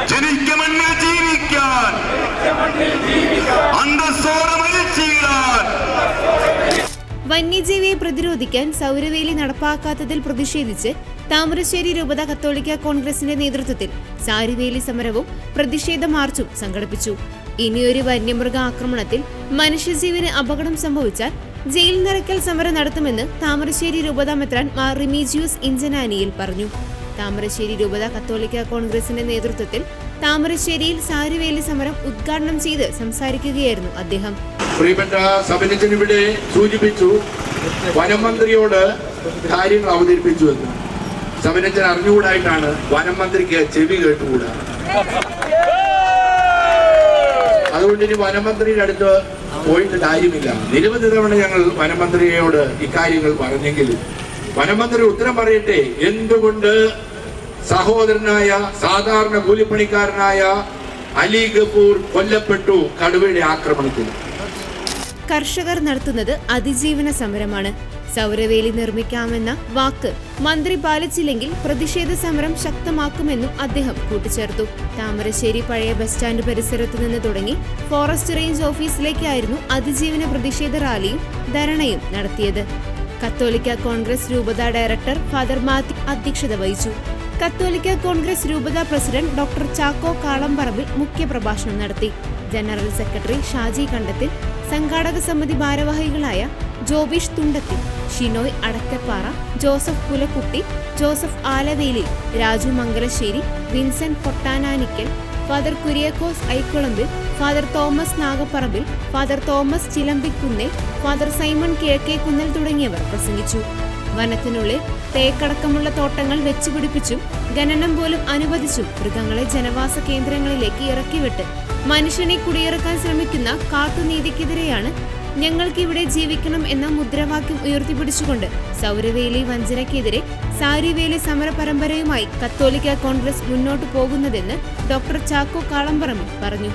ജനിക്ക മണ്ണിൽ ജീവിക്കാൻ, അന്തസ്സോടെ മരിച്ചിടാൻ. വന്യജീവിയെ പ്രതിരോധിക്കാൻ സൗരവേലി നടപ്പാക്കാത്തതിൽ പ്രതിഷേധിച്ച് താമരശ്ശേരി രൂപത കത്തോലിക്ക കോൺഗ്രസിന്റെ നേതൃത്വത്തിൽ സാരിവേലി സമരവും പ്രതിഷേധ മാർച്ചും സംഘടിപ്പിച്ചു. ഇനിയൊരു വന്യമൃഗ ആക്രമണത്തിൽ മനുഷ്യജീവന് അപകടം സംഭവിച്ചാൽ ജയിൽ നിറയ്ക്കൽ സമരം നടത്തുമെന്ന് താമരശ്ശേരി രൂപത മെത്രാൻ മാർ റിമീജിയൂസ് ഇഞ്ചനാനിയിൽ പറഞ്ഞു. താമരശ്ശേരി രൂപത കത്തോലിക്ക കോൺഗ്രസിന്റെ നേതൃത്വത്തിൽ താമരശ്ശേരിയിൽ സാരിവേലി സമരം ഉദ്ഘാടനം ചെയ്ത് സംസാരിക്കുകയായിരുന്നു അദ്ദേഹം. പ്രിയപ്പെട്ട സബിനച്ചൻ ഇവിടെ സൂചിപ്പിച്ചു, വനം മന്ത്രിയോട് കാര്യങ്ങൾ അവതരിപ്പിച്ചു എന്ന്. സബിനച്ചൻ അറിഞ്ഞുകൂടായിട്ടാണ് വനം മന്ത്രിക്ക് ചെവി കേട്ടുകൂടാ. അതുകൊണ്ട് ഇനി വനമന്ത്രിയുടെ അടുത്ത് പോയിട്ട് കാര്യമില്ല. നിരവധി തവണ ഞങ്ങൾ വനമന്ത്രിയോട് ഇക്കാര്യങ്ങൾ പറഞ്ഞെങ്കിലും വനമന്ത്രി ഉത്തരം പറയട്ടെ, എന്തുകൊണ്ട് സഹോദരനായ സാധാരണ കൂലിപ്പണിക്കാരനായ അലി ഗഫൂർ കൊല്ലപ്പെട്ടു കടുവയുടെ ആക്രമണത്തിൽ? കർഷകർ നടത്തുന്നത് അതിജീവന സമരമാണ്. സൗരവേലി നിർമ്മിക്കാമെന്ന വാക്ക് മന്ത്രി പാലിച്ചില്ലെങ്കിൽ പ്രതിഷേധ സമരം ശക്തമാക്കുമെന്നും അദ്ദേഹം കൂട്ടിച്ചേർത്തു. താമരശ്ശേരി പഴയ ബസ് സ്റ്റാൻഡ് പരിസരത്തു നിന്ന് തുടങ്ങി ഫോറസ്റ്റ് റേഞ്ച് ഓഫീസിലേക്കായിരുന്നു അതിജീവന പ്രതിഷേധ റാലിയും ധരണയും നടത്തിയത്. കത്തോലിക്ക കോൺഗ്രസ് രൂപത ഡയറക്ടർ ഫാദർ മാത്യു അധ്യക്ഷത വഹിച്ചു. കത്തോലിക്ക കോൺഗ്രസ് രൂപത പ്രസിഡന്റ് ഡോക്ടർ ചാക്കോ കാളംപറമ്പിൽ മുഖ്യപ്രഭാഷണം നടത്തി. ജനറൽ സെക്രട്ടറി ഷാജി കണ്ടത്തിൽ, സംഘാടക സമിതി ഭാരവാഹികളായ Jobish Thundathil, Shinoy Adakkappara, Joseph Pulakkutty, Joseph Alaveli, Raju Mangalassery, Vincent Pottananikkal, Father Kuriakose Aikkulambil, Father Thomas Nagaparambil, Father Thomas Chilambikunnel, Father Simon Kizhakkekunnel തുടങ്ങിയവർ പ്രസംഗിച്ചു. വനത്തിനുള്ളിൽ തേക്കടക്കമുള്ള തോട്ടങ്ങൾ വെച്ചുപിടിപ്പിച്ചും ഖനനം പോലും അനുവദിച്ചും മൃഗങ്ങളെ ജനവാസ കേന്ദ്രങ്ങളിലേക്ക് ഇറക്കിവിട്ട് മനുഷ്യനെ കുടിയിറക്കാൻ ശ്രമിക്കുന്ന കാട്ടുനീതിക്കെതിരെയാണ് ഞങ്ങൾക്കിവിടെ ജീവിക്കണം എന്ന മുദ്രാവാക്യം ഉയർത്തിപ്പിടിച്ചുകൊണ്ട് സൗരവേലി വഞ്ചനയ്ക്കെതിരെ സാരിവേലി സമര പരമ്പരയുമായി കത്തോലിക്ക കോൺഗ്രസ് മുന്നോട്ടു പോകുന്നതെന്ന് ഡോക്ടർ ചാക്കോ കാളംപറമ്പിൽ പറഞ്ഞു.